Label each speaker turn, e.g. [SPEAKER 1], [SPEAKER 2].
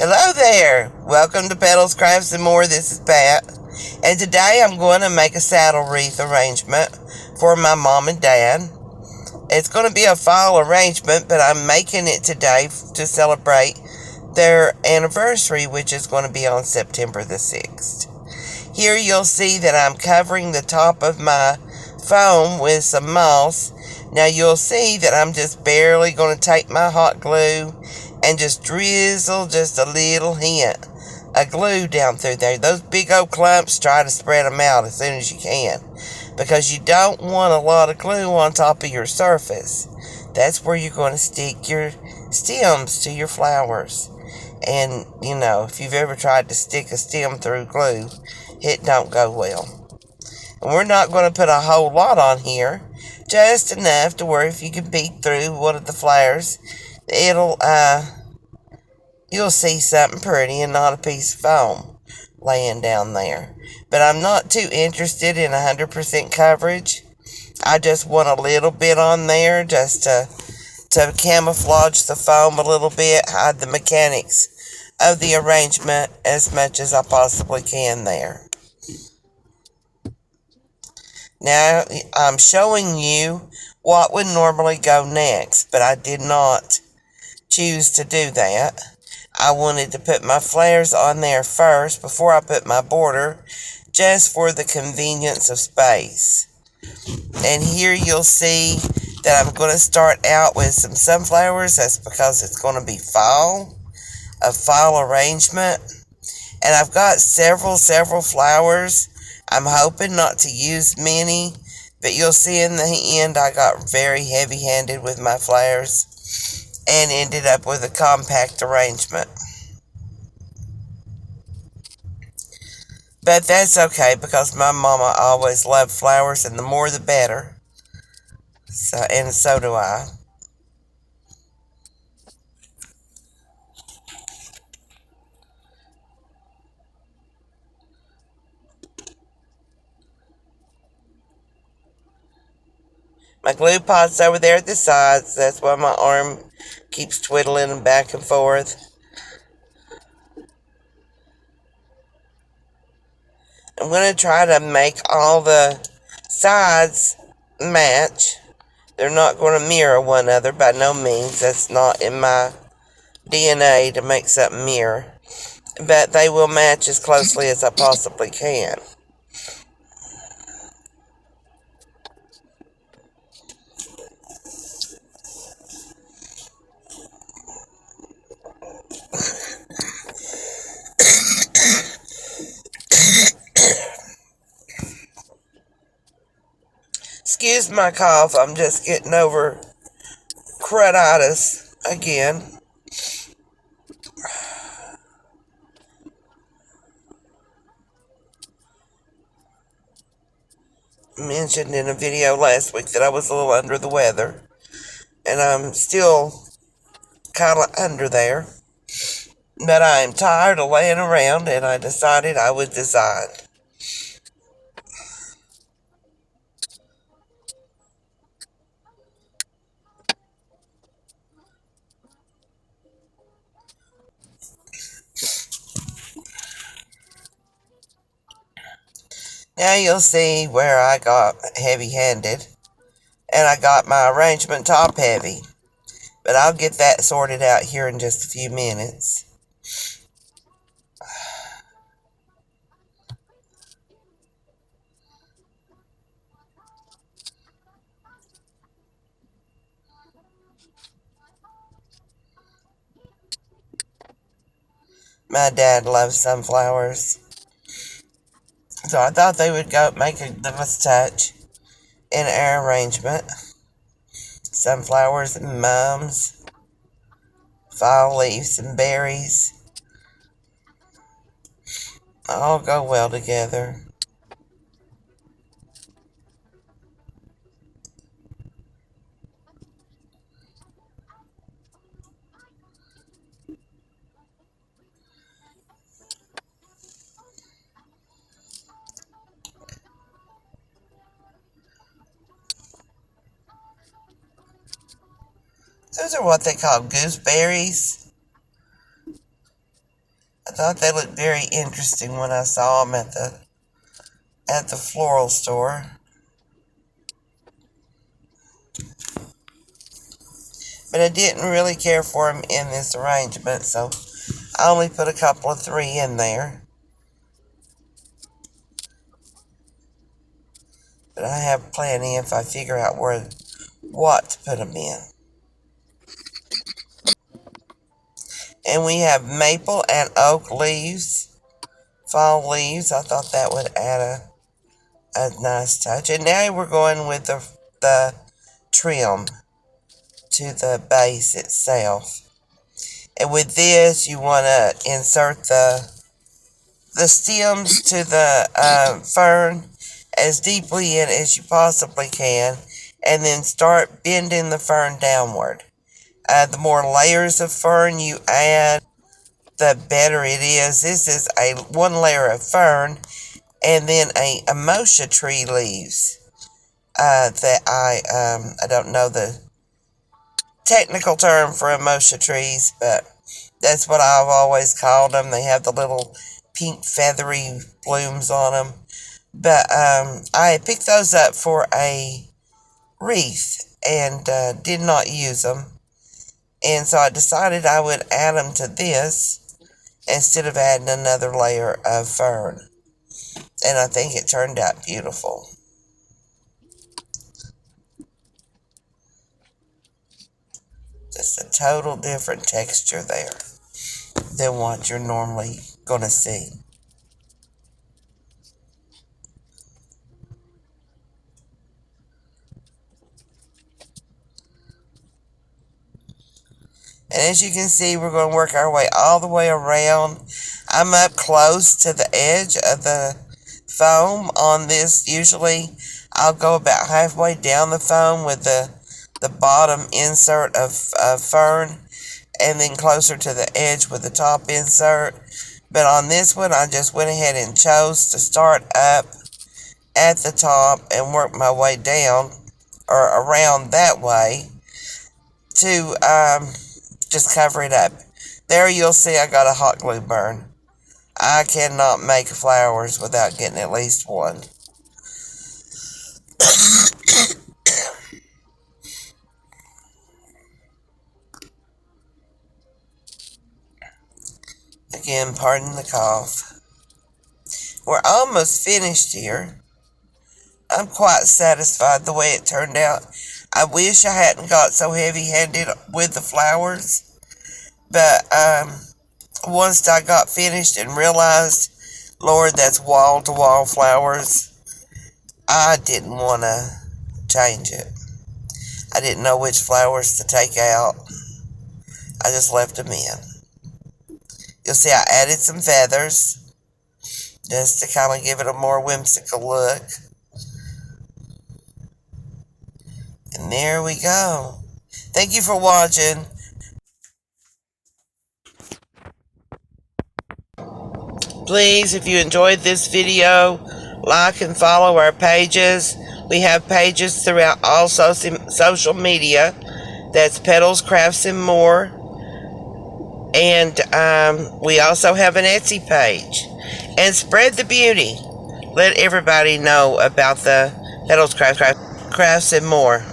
[SPEAKER 1] Hello there! Welcome to Petals, Crafts, and More. This is Pat. And today I'm going to make a saddle wreath arrangement for my mom and dad. It's going to be a fall arrangement, but I'm making it today to celebrate their anniversary, which is going to be on September the 6th. Here you'll see that I'm covering the top of my foam with some moss. Now you'll see that I'm just barely going to take my hot glue and just drizzle just a little hint of glue down through there. Those big old clumps, try to spread them out as soon as you can, because you don't want a lot of glue on top of your surface. That's where you're going to stick your stems to your flowers. And, you know, if you've ever tried to stick a stem through glue, it don't go well. And we're not going to put a whole lot on here, just enough to where if you can peek through one of the flowers, you'll see something pretty and not a piece of foam laying down there. But I'm not too interested in 100% coverage. I just want a little bit on there just to camouflage the foam a little bit, hide the mechanics of the arrangement as much as I possibly can there. Now I'm showing you what would normally go next, but I did not choose to do that. I wanted to put my flares on there first before I put my border, just for the convenience of space. And here you'll see that I'm going to start out with some sunflowers. That's because it's going to be a fall arrangement. And I've got several flowers. I'm hoping not to use many, but you'll see in the end I got very heavy-handed with my flowers and ended up with a compact arrangement. But that's okay, because my mama always loved flowers, and the more the better. So do I. My glue pot's over there at the sides. That's why my arm keeps twiddling back and forth. I'm going to try to make all the sides match. They're not going to mirror one another by no means. That's not in my DNA to make something mirror. But they will match as closely as I possibly can. Excuse my cough, I'm just getting over crudditis again. I mentioned in a video last week that I was a little under the weather, and I'm still kind of under there. But I'm tired of laying around, and I decided I would design. Now you'll see where I got heavy-handed, and I got my arrangement top heavy. But I'll get that sorted out here in just a few minutes. My dad loves sunflowers, so I thought they would go make a nice touch in our arrangement. Sunflowers and mums, fall leaves and berries, all go well together. Those are what they call gooseberries. thought they looked very interesting when I saw them at the floral store. But I didn't really care for them in this arrangement, so I only put a couple of 3 in there. But I have plenty if I figure out what to put them in. And we have maple and oak leaves, fall leaves. I thought that would add a nice touch. And now we're going with the trim to the base itself. And with this, you want to insert the stems to the fern as deeply in as you possibly can, and then start bending the fern downward. The more layers of fern you add, the better it is. This is one layer of fern, and then a amosha tree leaves that I don't know the technical term for amosha trees, but that's what I've always called them. They have the little pink feathery blooms on them. But I picked those up for a wreath and did not use them. And so I decided I would add them to this instead of adding another layer of fern. And I think it turned out beautiful. Just a total different texture there than what you're normally going to see. And as you can see, we're going to work our way all the way around. I'm up close to the edge of the foam on this. Usually, I'll go about halfway down the foam with the bottom insert of fern, and then closer to the edge with the top insert. But on this one, I just went ahead and chose to start up at the top and work my way down, or around that way, to just cover it up. There you'll see I got a hot glue burn. I cannot make flowers without getting at least one. Again, pardon the cough. We're almost finished here. I'm quite satisfied the way it turned out. I wish I hadn't got so heavy-handed with the flowers, but once I got finished and realized, Lord, that's wall-to-wall flowers, I didn't want to change it. I didn't know which flowers to take out. I just left them in. You'll see I added some feathers just to kind of give it a more whimsical look. And there we go. Thank you for watching. Please, if you enjoyed this video, like and follow our pages. We have pages throughout all social media. That's Petals, Crafts, and More. And we also have an Etsy page. And spread the beauty. Let everybody know about the Petals, Crafts, and More.